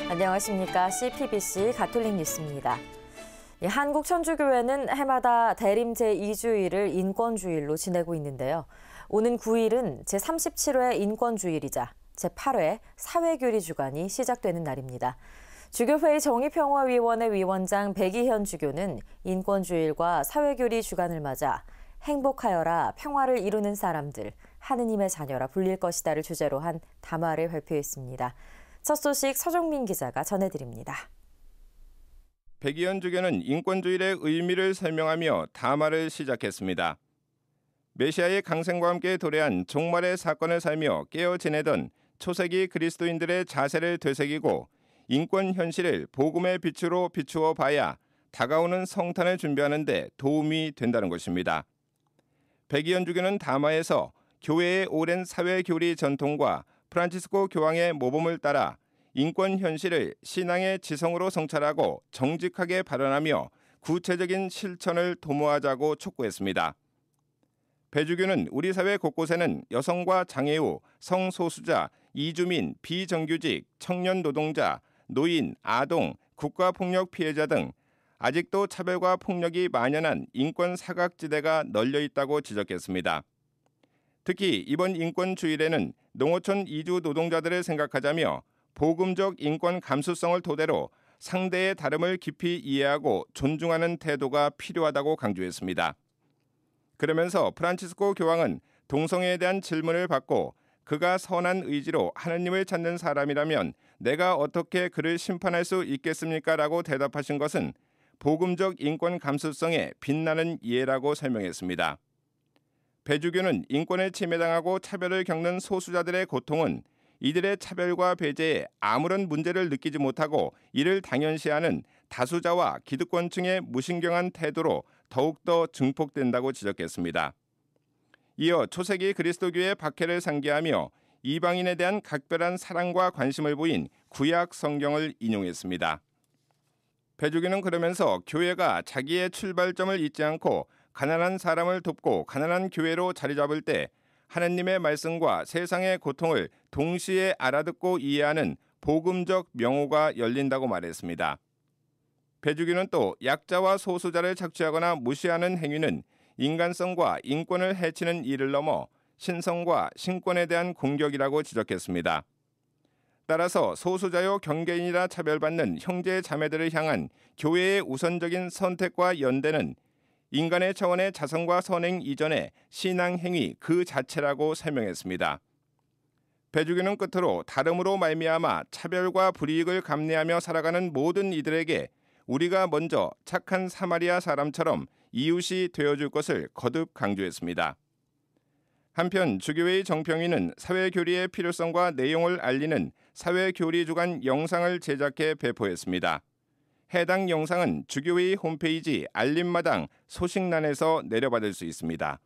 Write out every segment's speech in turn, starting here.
안녕하십니까. CPBC 가톨릭 뉴스입니다. 한국천주교회는 해마다 대림 제2주일을 인권주일로 지내고 있는데요. 오는 9일은 제37회 인권주일이자 제8회 사회교리 주간이 시작되는 날입니다. 주교회의 정의평화위원회 위원장 백이현 주교는 인권주일과 사회교리 주간을 맞아 행복하여라 평화를 이루는 사람들, 하느님의 자녀라 불릴 것이다를 주제로 한 담화를 발표했습니다. 첫 소식 서종민 기자가 전해드립니다. 백이현 주교는 인권주일의 의미를 설명하며 담화를 시작했습니다. 메시아의 강생과 함께 도래한 종말의 사건을 살며 깨어 지내던 초세기 그리스도인들의 자세를 되새기고 인권 현실을 복음의 빛으로 비추어 봐야 다가오는 성탄을 준비하는 데 도움이 된다는 것입니다. 백이현 주교는 담화에서 교회의 오랜 사회교리 전통과 프란치스코 교황의 모범을 따라 인권 현실을 신앙의 지성으로 성찰하고 정직하게 발언하며 구체적인 실천을 도모하자고 촉구했습니다. 배 주교는 우리 사회 곳곳에는 여성과 장애우, 성소수자, 이주민, 비정규직, 청년 노동자, 노인, 아동, 국가폭력 피해자 등 아직도 차별과 폭력이 만연한 인권 사각지대가 널려 있다고 지적했습니다. 특히 이번 인권주일에는 농어촌 이주 노동자들을 생각하자며 복음적 인권 감수성을 토대로 상대의 다름을 깊이 이해하고 존중하는 태도가 필요하다고 강조했습니다. 그러면서 프란치스코 교황은 동성애에 대한 질문을 받고 그가 선한 의지로 하느님을 찾는 사람이라면 내가 어떻게 그를 심판할 수 있겠습니까? 라고 대답하신 것은 복음적 인권 감수성에 빛나는 이해라고 설명했습니다. 배 주교는 인권을 침해당하고 차별을 겪는 소수자들의 고통은 이들의 차별과 배제에 아무런 문제를 느끼지 못하고 이를 당연시하는 다수자와 기득권층의 무신경한 태도로 더욱더 증폭된다고 지적했습니다. 이어 초세기 그리스도교의 박해를 상기하며 이방인에 대한 각별한 사랑과 관심을 보인 구약 성경을 인용했습니다. 배 주교는 그러면서 교회가 자기의 출발점을 잊지 않고 가난한 사람을 돕고 가난한 교회로 자리 잡을 때 하느님의 말씀과 세상의 고통을 동시에 알아듣고 이해하는 복음적 명호가 열린다고 말했습니다. 배 주교는 또 약자와 소수자를 착취하거나 무시하는 행위는 인간성과 인권을 해치는 일을 넘어 신성과 신권에 대한 공격이라고 지적했습니다. 따라서 소수자요 경계인이라 차별받는 형제 자매들을 향한 교회의 우선적인 선택과 연대는 인간의 차원의 자성과 선행 이전의 신앙 행위 그 자체라고 설명했습니다. 배 주교는 끝으로 다름으로 말미암아 차별과 불이익을 감내하며 살아가는 모든 이들에게 우리가 먼저 착한 사마리아 사람처럼 이웃이 되어줄 것을 거듭 강조했습니다. 한편 주교회의 정평위는 사회교리의 필요성과 내용을 알리는 사회교리 주간 영상을 제작해 배포했습니다. 해당 영상은 주교회의 홈페이지 알림마당 소식란에서 내려받을 수 있습니다.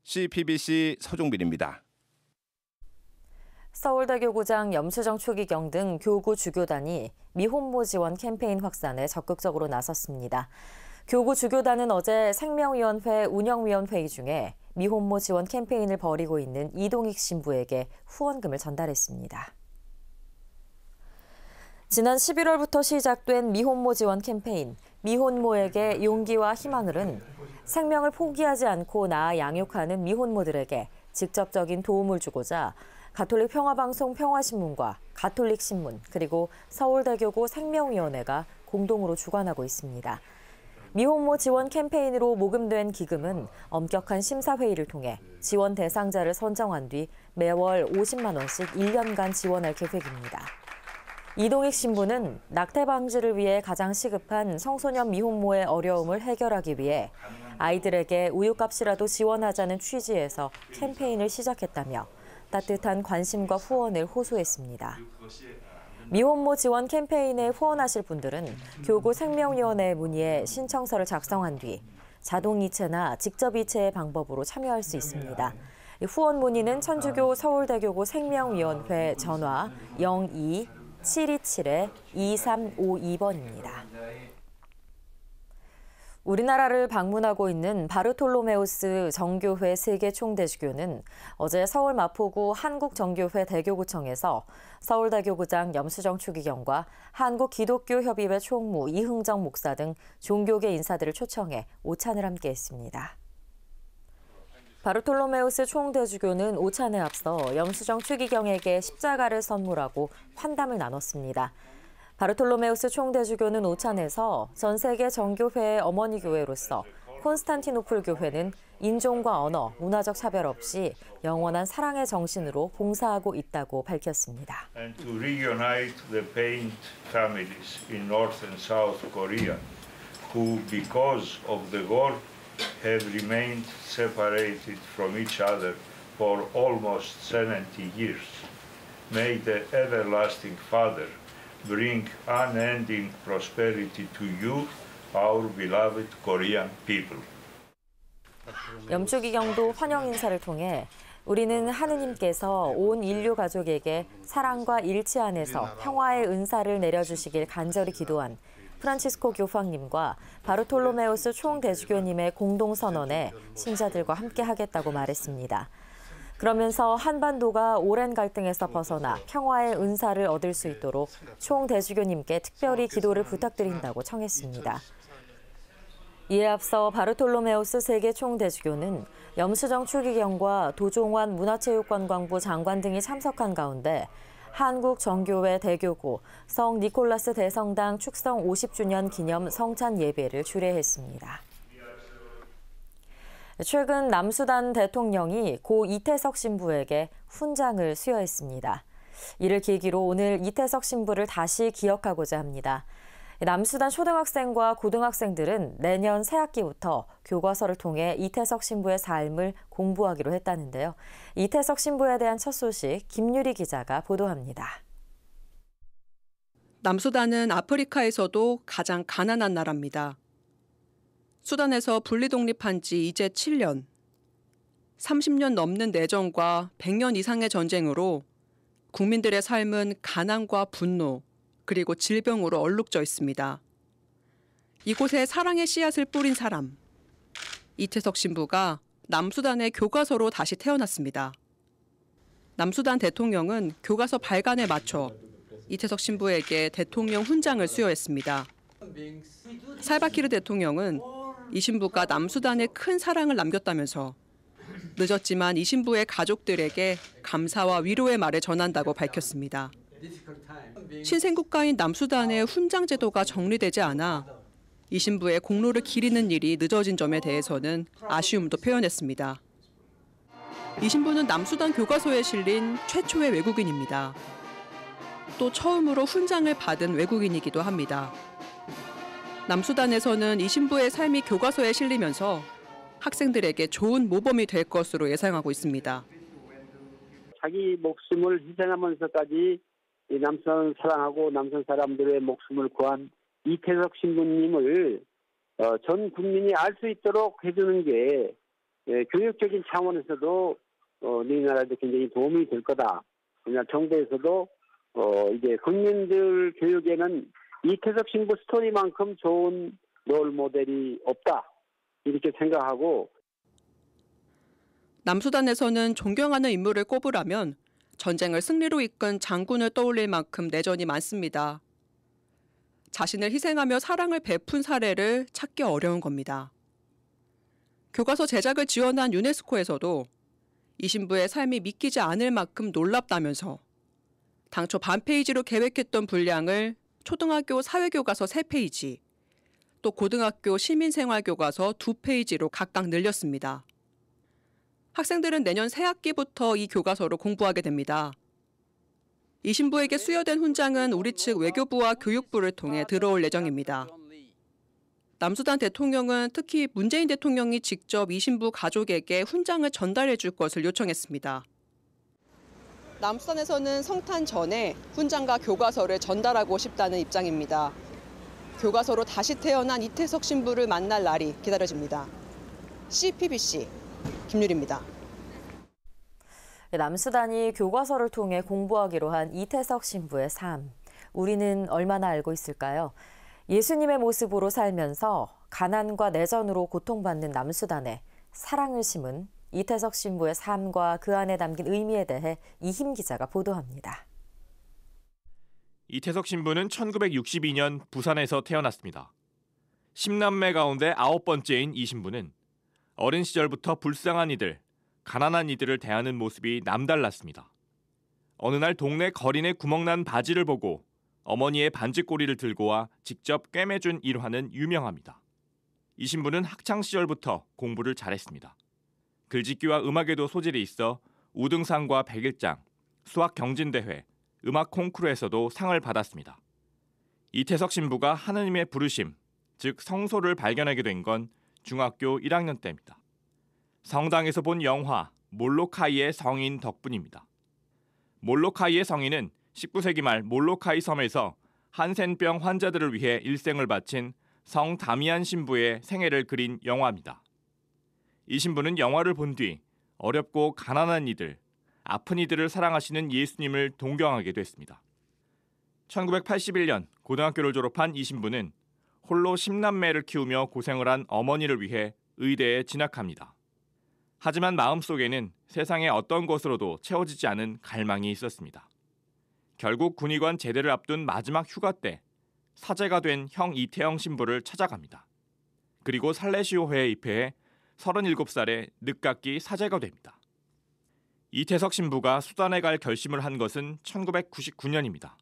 CPBC 서종빈입니다. 서울대교 고장 염수정 추기경 등 교구 주교단이 미혼모 지원 캠페인 확산에 적극적으로 나섰습니다. 교구 주교단은 어제 생명위원회 운영위원회의 중에 미혼모 지원 캠페인을 벌이고 있는 이동익 신부에게 후원금을 전달했습니다. 지난 11월부터 시작된 미혼모 지원 캠페인 미혼모에게 용기와 희망을은 생명을 포기하지 않고 낳아 양육하는 미혼모들에게 직접적인 도움을 주고자 가톨릭 평화방송 평화신문과 가톨릭신문 그리고 서울대교구 생명위원회가 공동으로 주관하고 있습니다. 미혼모 지원 캠페인으로 모금된 기금은 엄격한 심사회의를 통해 지원 대상자를 선정한 뒤 매월 50만 원씩 1년간 지원할 계획입니다. 이동익 신부는 낙태 방지를 위해 가장 시급한 청소년 미혼모의 어려움을 해결하기 위해 아이들에게 우유값이라도 지원하자는 취지에서 캠페인을 시작했다며 따뜻한 관심과 후원을 호소했습니다. 미혼모 지원 캠페인에 후원하실 분들은 교구 생명위원회에 문의해 신청서를 작성한 뒤 자동이체나 직접이체의 방법으로 참여할 수 있습니다. 후원 문의는 천주교 서울대교구 생명위원회 전화 02-727-2352번입니다. 우리나라를 방문하고 있는 바르톨로메우스 정교회 세계 총대주교는 어제 서울 마포구 한국정교회 대교구청에서 서울대교구장 염수정 추기경과 한국기독교협의회 총무 이흥정 목사 등 종교계 인사들을 초청해 오찬을 함께했습니다. 바르톨로메우스 총대주교는 오찬에 앞서 염수정 추기경에게 십자가를 선물하고 환담을 나눴습니다. 바르톨로메우스 총대주교는 오찬에서 전 세계 정교회의 어머니 교회로서 콘스탄티노플 교회는 인종과 언어, 문화적 차별 없이 영원한 사랑의 정신으로 봉사하고 있다고 밝혔습니다. And to reunite the pained families in North and South Korea who because of the war have remained separated from each other for almost 70 years. May the everlasting Father bring unending prosperity to you, our beloved Korean people. 염추기경도 환영 인사를 통해 우리는 하느님께서 온 인류 가족에게 사랑과 일치 안에서 평화의 은사를 내려주시길 간절히 기도한 프란치스코 교황님과 바르톨로메우스 총대주교님의 공동선언에 신자들과 함께하겠다고 말했습니다. 그러면서 한반도가 오랜 갈등에서 벗어나 평화의 은사를 얻을 수 있도록 총대주교님께 특별히 기도를 부탁드린다고 청했습니다. 이에 앞서 바르톨로메우스 세계 총대주교는 염수정 추기경과 도종환 문화체육관광부 장관 등이 참석한 가운데 한국정교회 대교구 성 니콜라스 대성당 축성 50주년 기념 성찬 예배를 주례했습니다. 최근 남수단 대통령이 고 이태석 신부에게 훈장을 수여했습니다. 이를 계기로 오늘 이태석 신부를 다시 기억하고자 합니다. 남수단 초등학생과 고등학생들은 내년 새학기부터 교과서를 통해 이태석 신부의 삶을 공부하기로 했다는데요. 이태석 신부에 대한 첫 소식 김유리 기자가 보도합니다. 남수단은 아프리카에서도 가장 가난한 나라입니다. 수단에서 분리 독립한 지 이제 7년. 30년 넘는 내전과 100년 이상의 전쟁으로 국민들의 삶은 가난과 분노, 그리고 질병으로 얼룩져 있습니다. 이곳에 사랑의 씨앗을 뿌린 사람, 이태석 신부가 남수단의 교과서로 다시 태어났습니다. 남수단 대통령은 교과서 발간에 맞춰 이태석 신부에게 대통령 훈장을 수여했습니다. 살바키르 대통령은 이 신부가 남수단에 큰 사랑을 남겼다면서 늦었지만 이 신부의 가족들에게 감사와 위로의 말을 전한다고 밝혔습니다. 신생국가인 남수단의 훈장 제도가 정리되지 않아 이 신부의 공로를 기리는 일이 늦어진 점에 대해서는 아쉬움도 표현했습니다. 이 신부는 남수단 교과서에 실린 최초의 외국인입니다. 또 처음으로 훈장을 받은 외국인이기도 합니다. 남수단에서는 이 신부의 삶이 교과서에 실리면서 학생들에게 좋은 모범이 될 것으로 예상하고 있습니다. 자기 목숨을 희생하면서까지 이 남수단을 사랑하고 남수단 사람들의 목숨을 구한 이태석 신부님을 전 국민이 알 수 있도록 해주는 게 교육적인 차원에서도 우리나라에도 굉장히 도움이 될 거다. 그냥 정부에서도 이제 국민들 교육에는 이태석 신부 스토리만큼 좋은 롤 모델이 없다. 이렇게 생각하고 남수단에서는 존경하는 인물을 꼽으라면 전쟁을 승리로 이끈 장군을 떠올릴 만큼 내전이 많습니다. 자신을 희생하며 사랑을 베푼 사례를 찾기 어려운 겁니다. 교과서 제작을 지원한 유네스코에서도 이 신부의 삶이 믿기지 않을 만큼 놀랍다면서 당초 반 페이지로 계획했던 분량을 초등학교 사회교과서 3페이지, 또 고등학교 시민생활교과서 2페이지로 각각 늘렸습니다. 학생들은 내년 새학기부터 이 교과서로 공부하게 됩니다. 이 신부에게 수여된 훈장은 우리 측 외교부와 교육부를 통해 들어올 예정입니다. 남수단 대통령은 특히 문재인 대통령이 직접 이 신부 가족에게 훈장을 전달해 줄 것을 요청했습니다. 남수단에서는 성탄 전에 훈장과 교과서를 전달하고 싶다는 입장입니다. 교과서로 다시 태어난 이태석 신부를 만날 날이 기다려집니다. CPBC 김유리입니다. 남수단이 교과서를 통해 공부하기로 한 이태석 신부의 삶. 우리는 얼마나 알고 있을까요? 예수님의 모습으로 살면서 가난과 내전으로 고통받는 남수단에 사랑을 심은 이태석 신부의 삶과 그 안에 담긴 의미에 대해 이힘 기자가 보도합니다. 이태석 신부는 1962년 부산에서 태어났습니다. 10남매 가운데 9번째인 이 신부는 어린 시절부터 불쌍한 이들, 가난한 이들을 대하는 모습이 남달랐습니다. 어느 날 동네 거린의 구멍난 바지를 보고 어머니의 반지꼬리를 들고 와 직접 꿰매준 일화는 유명합니다. 이 신부는 학창시절부터 공부를 잘했습니다. 글짓기와 음악에도 소질이 있어 우등상과 백일장, 수학 경진대회, 음악 콩쿠르에서도 상을 받았습니다. 이태석 신부가 하느님의 부르심, 즉 성소를 발견하게 된 건 중학교 1학년 때입니다. 성당에서 본 영화 몰로카이의 성인 덕분입니다. 몰로카이의 성인은 19세기 말 몰로카이 섬에서 한센병 환자들을 위해 일생을 바친 성 다미안 신부의 생애를 그린 영화입니다. 이 신부는 영화를 본 뒤 어렵고 가난한 이들, 아픈 이들을 사랑하시는 예수님을 동경하게 됐습니다. 1981년 고등학교를 졸업한 이 신부는 홀로 10남매를 키우며 고생을 한 어머니를 위해 의대에 진학합니다. 하지만 마음속에는 세상의 어떤 것으로도 채워지지 않은 갈망이 있었습니다. 결국 군의관 제대를 앞둔 마지막 휴가 때 사제가 된 형 이태영 신부를 찾아갑니다. 그리고 살레시오회에 입회해 37살에 늦깎이 사제가 됩니다. 이태석 신부가 수단에 갈 결심을 한 것은 1999년입니다.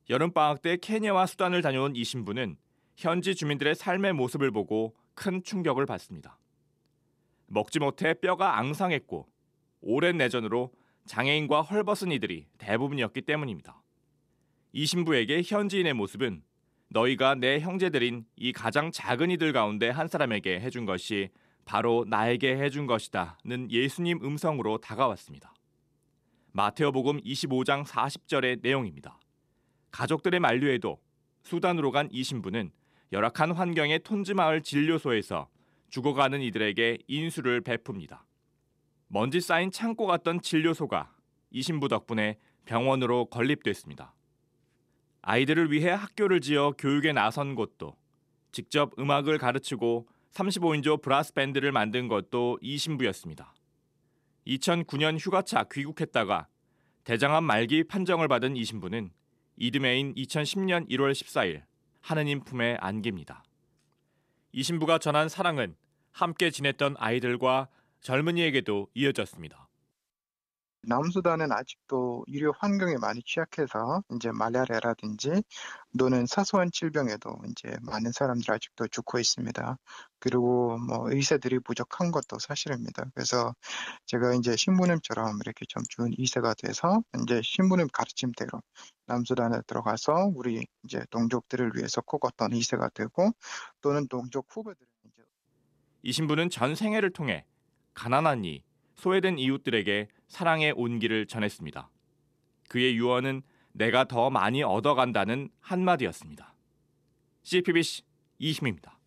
여름방학 때 케냐와 수단을 다녀온 이 신부는 현지 주민들의 삶의 모습을 보고 큰 충격을 받습니다. 먹지 못해 뼈가 앙상했고 오랜 내전으로 장애인과 헐벗은 이들이 대부분이었기 때문입니다. 이 신부에게 현지인의 모습은 너희가 내 형제들인 이 가장 작은 이들 가운데 한 사람에게 해준 것이 바로 나에게 해준 것이다는 예수님 음성으로 다가왔습니다. 마테오복음 25장 40절의 내용입니다. 가족들의 만류에도 수단으로 간 이 신부는 열악한 환경의 톤즈마을 진료소에서 죽어가는 이들에게 인수를 베풉니다. 먼지 쌓인 창고 같던 진료소가 이 신부 덕분에 병원으로 건립됐습니다. 아이들을 위해 학교를 지어 교육에 나선 곳도, 직접 음악을 가르치고 35인조 브라스 밴드를 만든 것도 이 신부였습니다. 2009년 휴가차 귀국했다가 대장암 말기 판정을 받은 이 신부는 이듬해인 2010년 1월 14일 하느님 품에 안깁니다. 이 신부가 전한 사랑은 함께 지냈던 아이들과 젊은이에게도 이어졌습니다. 남수단은 아직도 의료 환경이 많이 취약해서 이제 말라리아라든지 또는 사소한 질병에도 이제 많은 사람들이 아직도 죽고 있습니다. 그리고 의사들이 부족한 것도 사실입니다. 그래서 제가 이제 신부님처럼 이렇게 좀 좋은 의사가 돼서 이제 신부님 가르침대로 남수단에 들어가서 우리 이제 동족들을 위해서 꼭 어떤 의사가 되고 또는 동족 후배들 이 신부는 전 생애를 통해 가난한 이, 소외된 이웃들에게 사랑의 온기를 전했습니다. 그의 유언은 내가 더 많이 얻어간다는 한마디였습니다. CPBC 이힘입니다.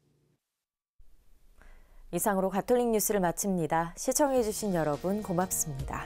이상으로 가톨릭 뉴스를 마칩니다. 시청해주신 여러분 고맙습니다.